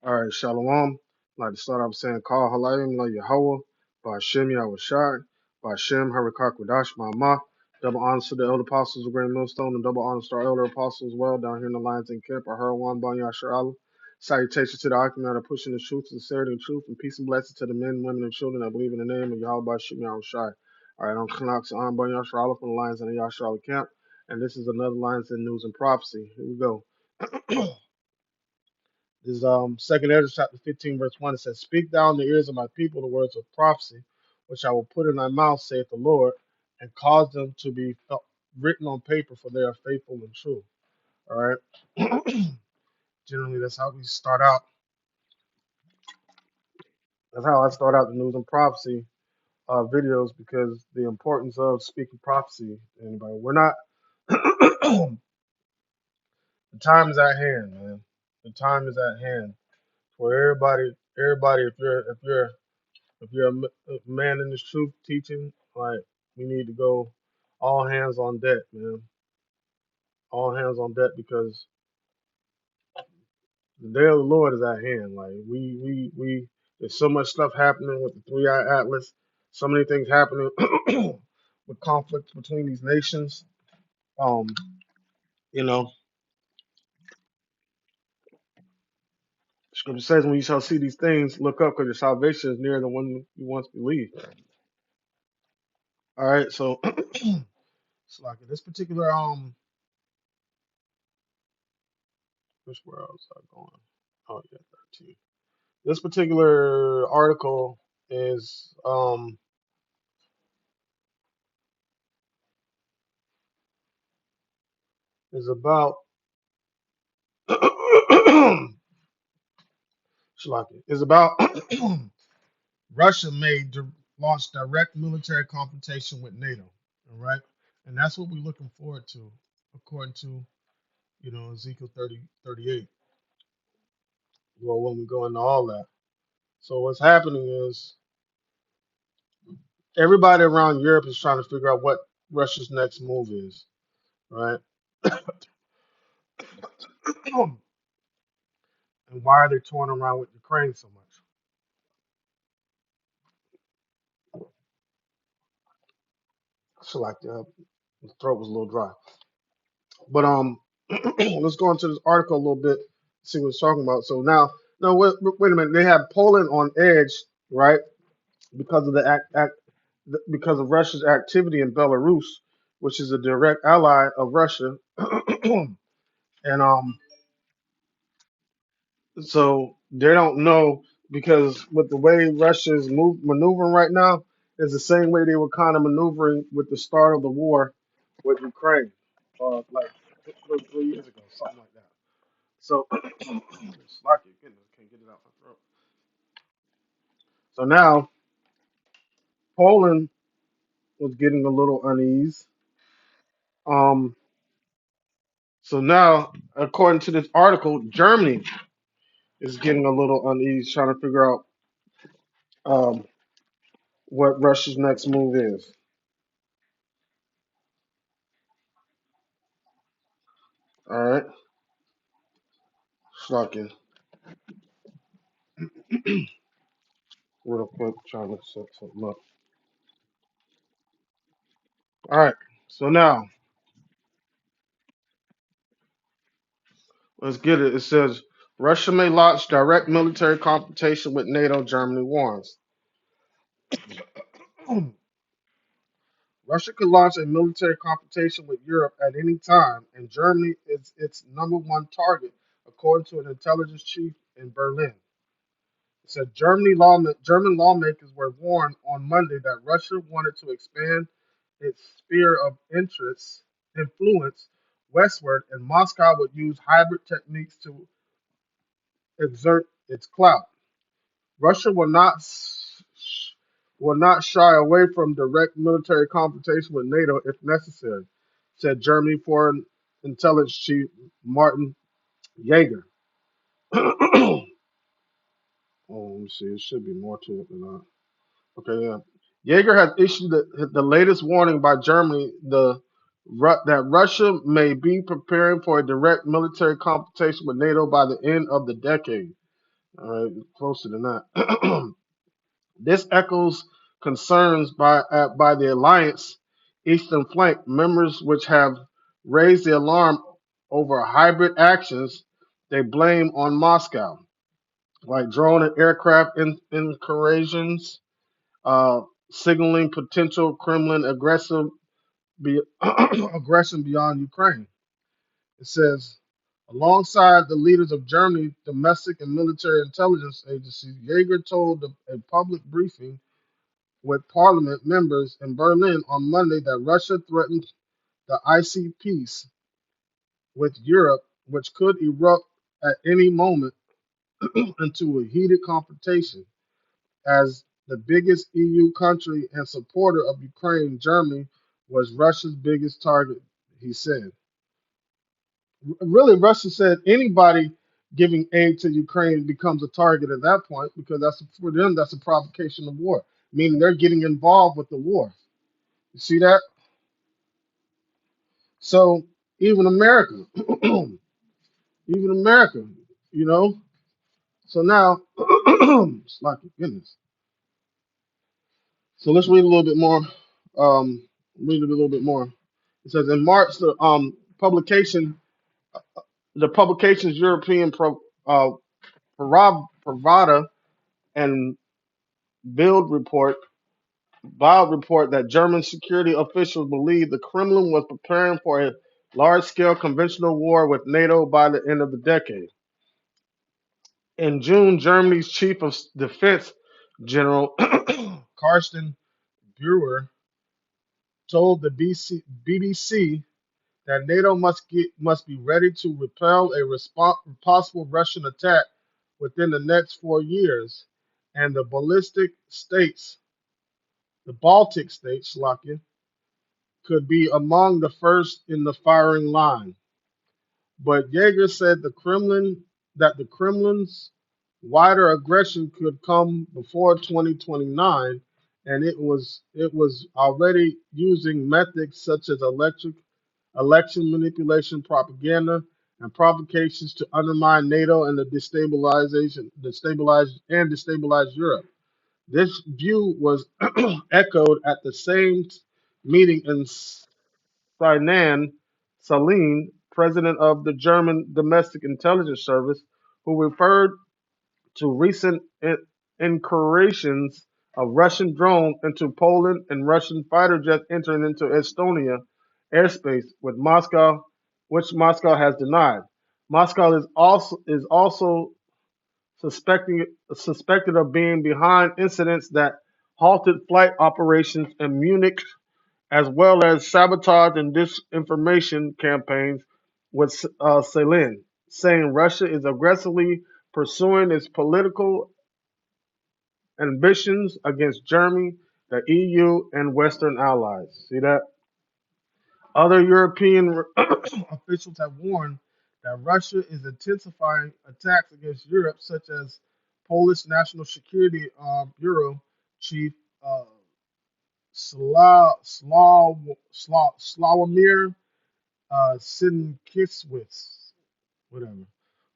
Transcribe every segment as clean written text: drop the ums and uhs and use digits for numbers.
All right, Shalom. I'd like to start off saying, Call Halayim La Yahweh, Ba'Shem Yahushai, Ba'Shem Harakak Wadash Ma'amah. Double honors to the elder apostles of Great Millstone, and double honors to our elder apostles as well down here in the Lions and Camp, Ahurwan, Ban Yashar Allah. Salutations to the Akim that are pushing the truth, sincerity, and truth, and peace and blessings to the men, women, and children that believe in the name of Yahweh Ba'Shem Yahushai. All right, I'm Knox on Ban Yashar Allah from the Lions and the Yashar Allah Camp, and this is another Lions and News and Prophecy. Here we go. This is Second Ezra chapter 15, verse 1. It says, Speak thou in the ears of my people the words of prophecy, which I will put in thy mouth, saith the Lord, and cause them to be written on paper, for they are faithful and true. All right. Generally, that's how we start out. That's how I start out the news and prophecy videos, because the importance of speaking prophecy to anybody. We're not. The time is at hand, man. The time is at hand for everybody. Everybody, if you're a man in this truth teaching, like, we need to go all hands on deck, man. All hands on deck, because the day of the Lord is at hand. Like, we there's so much stuff happening with the 3-eye atlas, so many things happening with conflicts between these nations. Um, you know, Scripture says, when you shall see these things, look up, because your salvation is nearer than one you once believed. All right, so it's like this particular where else I going? Oh yeah, 13. This particular article is about Shalaki, is about Russia launch direct military confrontation with NATO. All right, and that's what we're looking forward to, according to Ezekiel 30:38. Well, when we go into all that, so what's happening is everybody around Europe is trying to figure out what Russia's next move is, right? And why are they toying around with Ukraine so much? So like the throat was a little dry. But let's go into this article a little bit, see what it's talking about. So now, no, wait a minute. They have Poland on edge, right? Because of because of Russia's activity in Belarus, which is a direct ally of Russia, and so they don't know, because with the way Russia's maneuvering right now is the same way they were kind of maneuvering with the start of the war with Ukraine, like 3 years ago, something like that. So, Slocky, goodness, can't get it out my throat. So now Poland was getting a little uneasy. Um, so now, according to this article, Germany is getting a little uneasy, trying to figure out um, what Russia's next move is. All right, Slocky, real quick, trying to set something up. All right, so now let's get it. It says Russia may launch direct military confrontation with NATO, Germany warns. Russia could launch a military confrontation with Europe at any time, and Germany is its number one target, according to an intelligence chief in Berlin. It said German lawmakers were warned on Monday that Russia wanted to expand its sphere of influence westward, and Moscow would use hybrid techniques to exert its clout. Russia will not shy away from direct military confrontation with NATO if necessary, said Germany Foreign Intelligence Chief Martin Jaeger. Oh, let me see. It should be more to it than that. Okay, yeah. Jaeger has issued the latest warning by Germany that Russia may be preparing for a direct military confrontation with NATO by the end of the decade. All right, closer than that. This echoes concerns by the alliance eastern flank members, which have raised the alarm over hybrid actions they blame on Moscow, like drone and aircraft incursions, uh, signaling potential Kremlin aggression beyond Ukraine. It says, alongside the leaders of Germany's domestic and military intelligence agencies, Yeager told a public briefing with parliament members in Berlin on Monday that Russia threatened the icy peace with Europe, which could erupt at any moment into a heated confrontation. As the biggest EU country and supporter of Ukraine, Germany was Russia's biggest target, he said. Really, Russia said anybody giving aid to Ukraine becomes a target at that point because that's for them, that's a provocation of war, meaning they're getting involved with the war. You see that? So even America, even America, you know. So now, it's like goodness. So let's read a little bit more. Um, read it a little bit more. It says in March, the publication's European Pravada and Bild report, that German security officials believe the Kremlin was preparing for a large-scale conventional war with NATO by the end of the decade. In June, Germany's chief of defense general Carsten Brewer told the BBC that NATO must be ready to repel a possible Russian attack within the next 4 years, and the Baltic states, Slovakia, could be among the first in the firing line. But Yeager said the Kremlin's wider aggression could come before 2029, and it was already using methods such as election manipulation, propaganda, and provocations to undermine NATO and destabilize Europe. This view was echoed at the same meeting in Saline, president of the German Domestic Intelligence Service, who referred to recent incursions of Russian drones into Poland and Russian fighter jets entering into Estonia airspace, which Moscow has denied. Moscow is also suspected of being behind incidents that halted flight operations in Munich, as well as sabotage and disinformation campaigns with Celine, saying Russia is aggressively pursuing its political ambitions against Germany, the EU, and Western allies. See that? Other European officials have warned that Russia is intensifying attacks against Europe, such as Polish National Security Bureau Chief uh, Slawomir Sinkiswitz, whatever,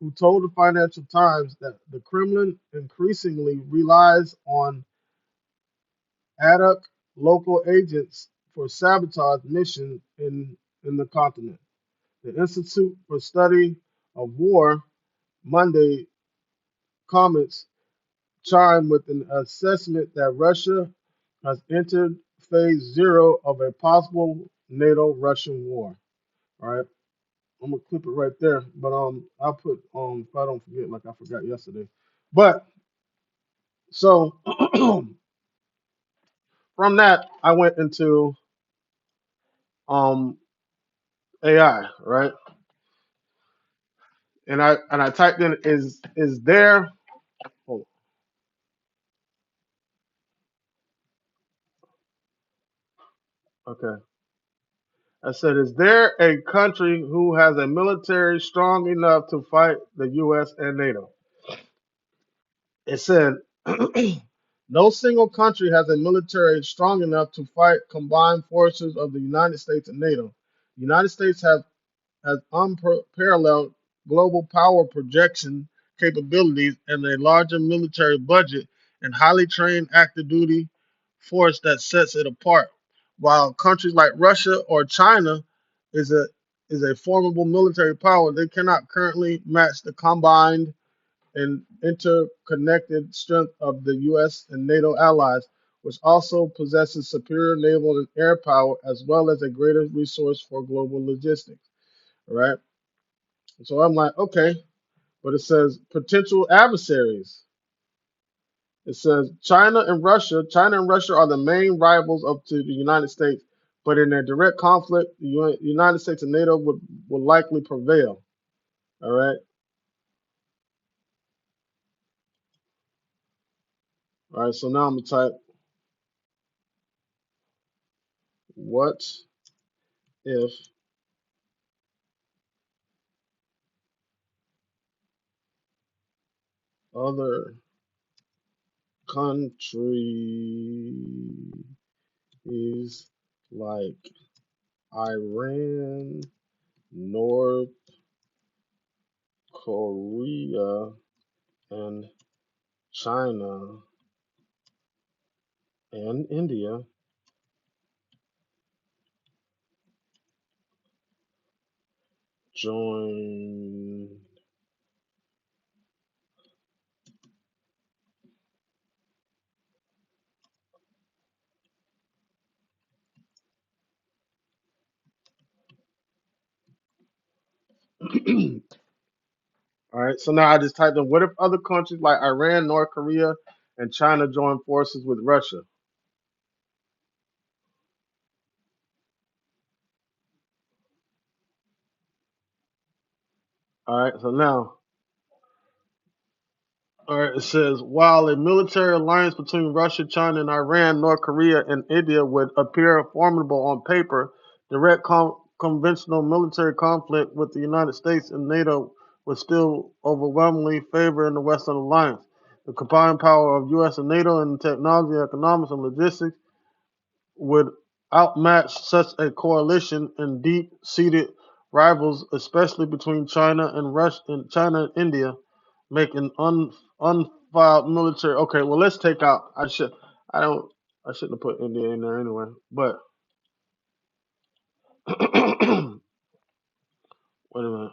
who told the Financial Times that the Kremlin increasingly relies on ad hoc local agents for sabotage missions in the continent. The Institute for Study of War Monday comments chime with an assessment that Russia has entered phase zero of a possible NATO-Russian war. All right, I'm gonna clip it right there, but I'll put if I don't forget, like I forgot yesterday. But so from that, I went into um AI, right? And I typed in is there? Oh, okay. I said, is there a country who has a military strong enough to fight the U.S. and NATO? It said, no single country has a military strong enough to fight combined forces of the United States and NATO. The United States has unparalleled global power projection capabilities and a larger military budget and highly trained active duty force that sets it apart. While countries like Russia or China is a is a formidable military power, they cannot currently match the combined and interconnected strength of the U.S. and NATO allies, which also possesses superior naval and air power as well as a greater resource for global logistics. All right. So I'm like, okay, but it says potential adversaries. It says China and Russia. China and Russia are the main rivals of to the United States, but in a direct conflict, the United States and NATO would likely prevail. All right. All right. So now I'm gonna type what if other countries like Iran, North Korea, and China and India join. All right, so now I just typed in what if other countries like Iran, North Korea, and China join forces with Russia? All right, so now, all right, it says while a military alliance between Russia, China, and Iran, North Korea, and India would appear formidable on paper, direct conventional military conflict with the United States and NATO would still overwhelmingly favor in the Western alliance. The combined power of U.S. and NATO in technology, economics, and logistics would outmatch such a coalition in deep-seated rivals, especially between China and Russia and China and India, making unfiled military. Okay, well let's take out. I don't. I shouldn't have put India in there anyway. But wait a minute.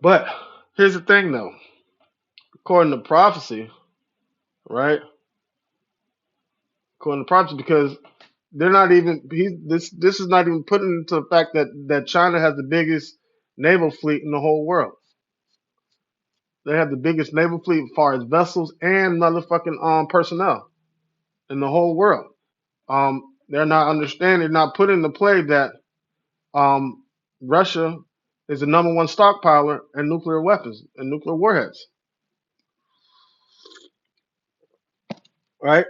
But here's the thing, though. According to prophecy, right? According to prophecy, because they're not even this is not even putting into the fact that China has the biggest naval fleet in the whole world. They have the biggest naval fleet as far as vessels and motherfucking personnel in the whole world. They're not understanding, they're not putting into play that um Russia is the number one stockpiler in nuclear weapons and nuclear warheads. Right?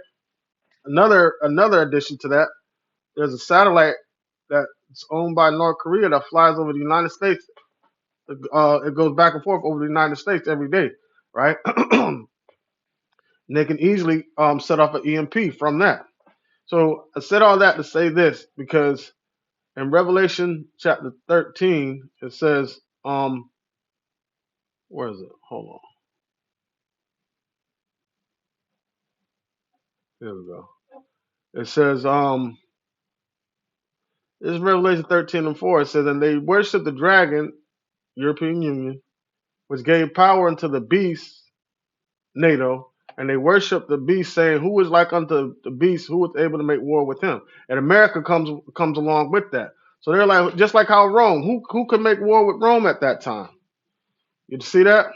Another addition to that, there's a satellite that's owned by North Korea that flies over the United States. It goes back and forth over the United States every day, right? And they can easily set off an EMP from that. So I said all that to say this because in Revelation chapter 13 it says, where is it? Hold on, here we go. It says, this is Revelation 13:4. It says, and they worship the dragon, European Union, which gave power unto the beast, NATO, and they worship the beast, saying, "Who is like unto the beast? Who is able to make war with him?" And America comes along with that. So they're like, just like how Rome, who could make war with Rome at that time? You see that?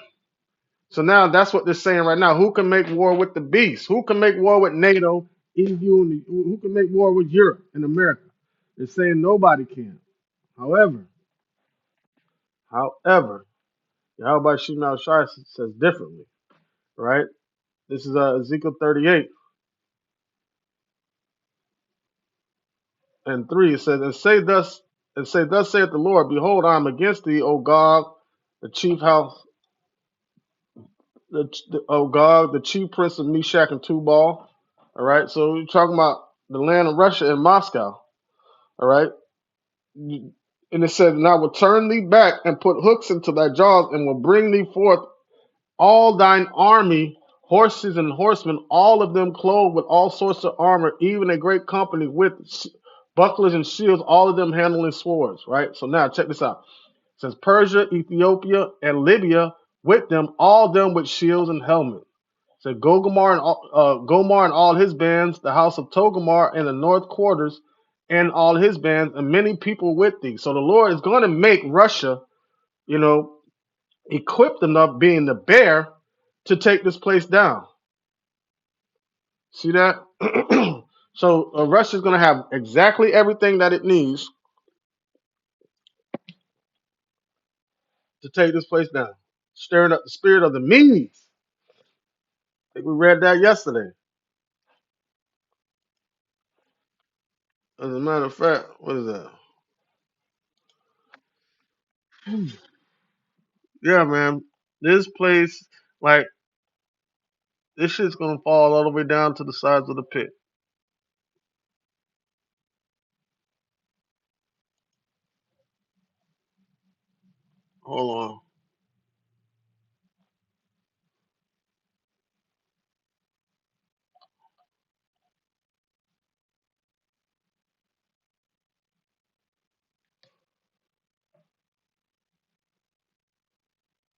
So now that's what they're saying right now. Who can make war with the beast? Who can make war with NATO, EU, and who can make war with Europe and America? They're saying nobody can. However, however, Yahweh Shema Shai says differently, right? This is Ezekiel 38 and 3. It says, and say, thus saith the Lord, behold, I am against thee, O Gog, the chief house, O Gog, the chief prince of Meshach and Tubal. All right, so we're talking about the land of Russia and Moscow. All right. And it says, and I will turn thee back and put hooks into thy jaws and will bring thee forth all thine army, horses and horsemen, all of them clothed with all sorts of armor, even a great company with bucklers and shields, all of them handling swords. Right. So now check this out. It says Persia, Ethiopia, and Libya with them, all them with shields and helmets. So Gomar and all his bands, the house of Togomar and the north quarters, and all his bands, and many people with thee. So the Lord is going to make Russia, you know, equipped enough, being the bear, to take this place down. See that? So Russia is going to have exactly everything that it needs to take this place down, stirring up the spirit of the Medes. I think we read that yesterday. As a matter of fact, what is that? Yeah, man. This place, like, this shit's gonna fall all the way down to the sides of the pit. Hold on.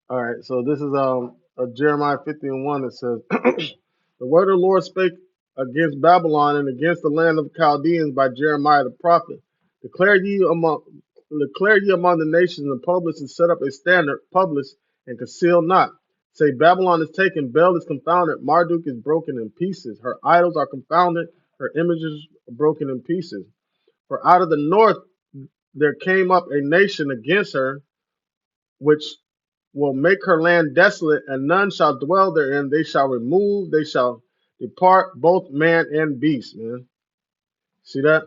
All right, so this is Jeremiah 50 and 1. It says, the word of the Lord spake against Babylon and against the land of the Chaldeans by Jeremiah the prophet. Declare ye among the nations and publish and set up a standard, publish and conceal not. Say Babylon is taken, Bel is confounded, Marduk is broken in pieces. Her idols are confounded, her images are broken in pieces. For out of the north there came up a nation against her, which will make her land desolate, and none shall dwell therein. They shall remove, they shall depart, both man and beast, man. See that?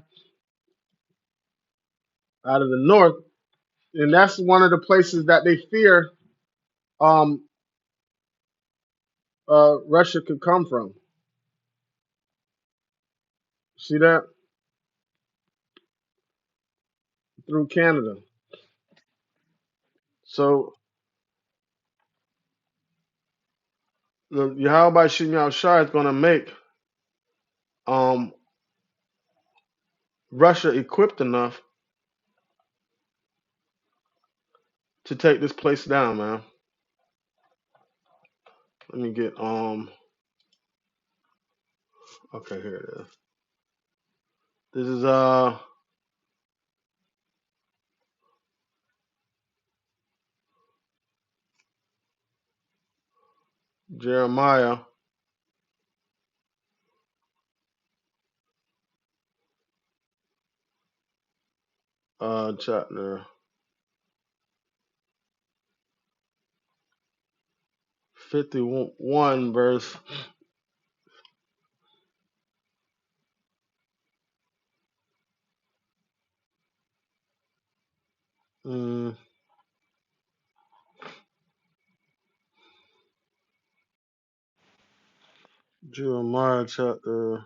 Out of the north. And that's one of the places that they fear um Russia could come from. See that? Through Canada. So the Yahweh Shem Shai is gonna make um Russia equipped enough to take this place down, man. Let me get okay, here it is. This is Jeremiah chapter 51 verse mm, Jeremiah chapter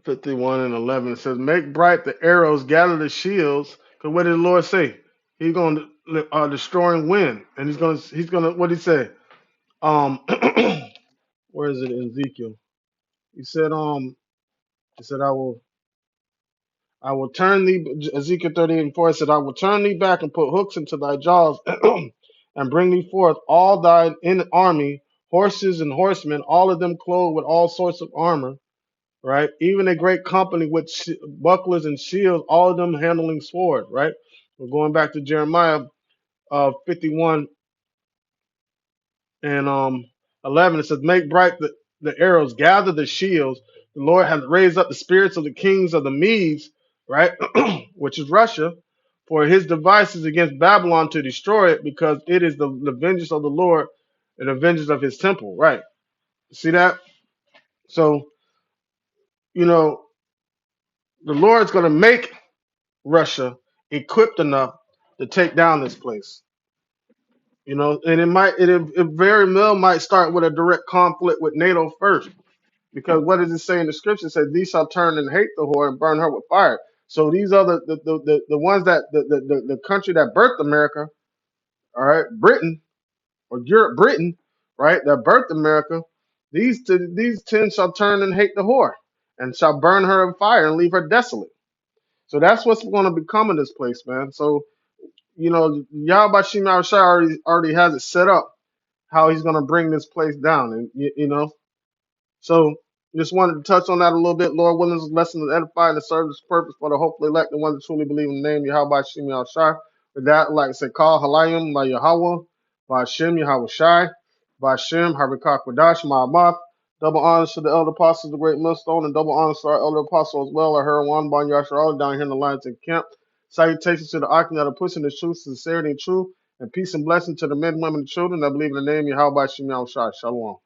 51 and 11. It says, make bright the arrows, gather the shields. Because what did the Lord say? He's going to destroying wind. And he's gonna what did he say? Um where is it in Ezekiel? He said, I will turn thee, Ezekiel 38 and 4, it said, I will turn thee back and put hooks into thy jaws and bring thee forth all thine in army, horses and horsemen, all of them clothed with all sorts of armor, right? Even a great company with bucklers and shields, all of them handling swords, right? We're going back to Jeremiah 51 and 11. It says, make bright the arrows, gather the shields. The Lord has raised up the spirits of the kings of the Medes, right? Which is Russia, for his devices against Babylon to destroy it, because it is the vengeance of the Lord and the vengeance of his temple, right? See that? So You know, the Lord's going to make Russia equipped enough to take down this place. You know, and it very well might start with a direct conflict with NATO first. Because what does it say in the scripture? It says, these shall turn and hate the whore and burn her with fire. So these are the ones that the country that birthed America, all right, Britain or Europe, Britain, right, that birthed America, these 10 shall turn and hate the whore and shall burn her in fire and leave her desolate. So that's what's going to become in this place, man. So, you know, Yahweh Shim Shai already has it set up how he's going to bring this place down. And, you know, so just wanted to touch on that a little bit. Lord willing, this lesson is edifying and serve this purpose for the hopefully elect, the ones that truly believe in the name Yahweh Shem Yahweh Shai. With that, like I said, call Halayim by Yahweh, by Shem Yahweh Shai, by Shem Harikak Wadash Ma'amath. Double honors to the elder apostles, the great millstone, and double honors to our elder apostle as well, our Heron Bon Yashar, all down here in the Lions camp. Salutations to the Akim that are pushing the truth, sincerity, and truth, and peace and blessing to the men, women, and children that believe in the name Yahweh Shem Yahweh Shai. Shalom.